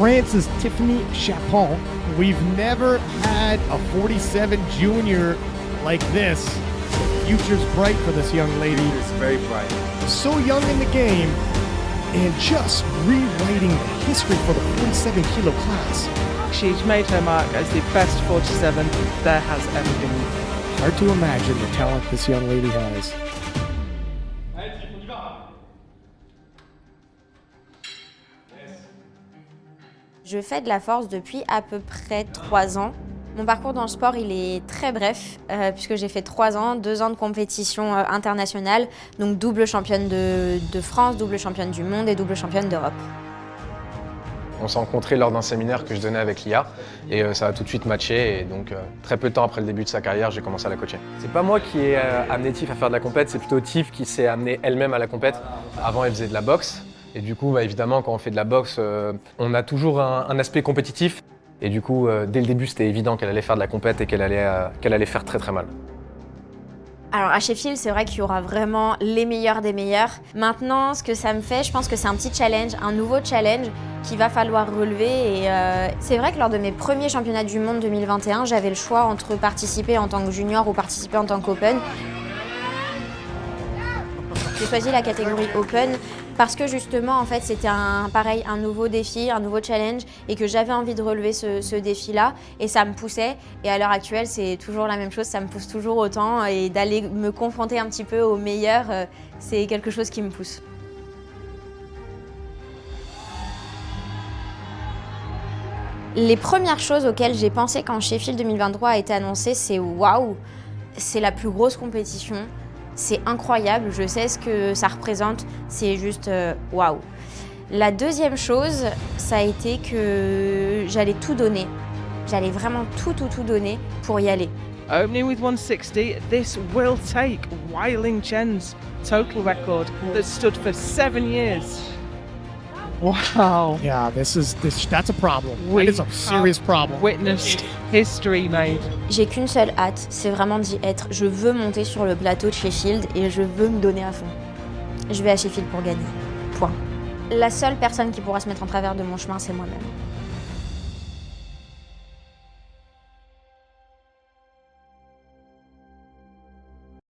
France's Tiffany Chapon. We've never had a 47 junior like this. The future's bright for this young lady. It's very bright. So young in the game and just rewriting the history for the 47 kilo class. She's made her mark as the best 47 there has ever been. Hard to imagine the talent this young lady has. Je fais de la force depuis à peu près 3 ans. Mon parcours dans le sport, il est très bref, puisque j'ai fait 3 ans, 2 ans de compétition internationale, donc double championne de France, double championne du monde et double championne d'Europe. On s'est rencontrés lors d'un séminaire que je donnais avec l'IA et ça a tout de suite matché et donc très peu de temps après le début de sa carrière, j'ai commencé à la coacher. C'est pas moi qui ai amené Tiff à faire de la compète, c'est plutôt Tiff qui s'est amenée elle-même à la compète. Avant, elle faisait de la boxe et du coup, évidemment, quand on fait de la boxe, on a toujours un aspect compétitif et du coup, dès le début, c'était évident qu'elle allait faire de la compète et qu'elle allait faire très très mal. Alors à Sheffield, c'est vrai qu'il y aura vraiment les meilleurs des meilleurs. Maintenant, ce que ça me fait, je pense que c'est un petit challenge, un nouveau challenge qu'il va falloir relever. Et c'est vrai que lors de mes premiers championnats du monde 2021, j'avais le choix entre participer en tant que junior ou participer en tant qu'open. J'ai choisi la catégorie open parce que justement, en fait, c'était un nouveau défi, un nouveau challenge et que j'avais envie de relever ce défi-là et ça me poussait. Et à l'heure actuelle, c'est toujours la même chose, ça me pousse toujours autant et d'aller me confronter un petit peu aux meilleurs, c'est quelque chose qui me pousse. Les premières choses auxquelles j'ai pensé quand Sheffield 2023 a été annoncé, c'est waouh, c'est la plus grosse compétition. C'est incroyable, je sais ce que ça représente, c'est juste waouh. La deuxième chose, ça a été que j'allais tout donner. J'allais vraiment tout donner pour y aller. Opening with 160, this will take Weiling Chen's total record that stood for 7 years. Wow. Yeah, that's a problem. That is a serious problem. Witnessed history made. J'ai qu'une seule hâte, c'est vraiment d'y être. Je veux monter sur le plateau de Sheffield et je veux me donner à fond. Je vais à Sheffield pour gagner. Point. La seule personne qui pourra se mettre en travers de mon chemin, c'est moi-même.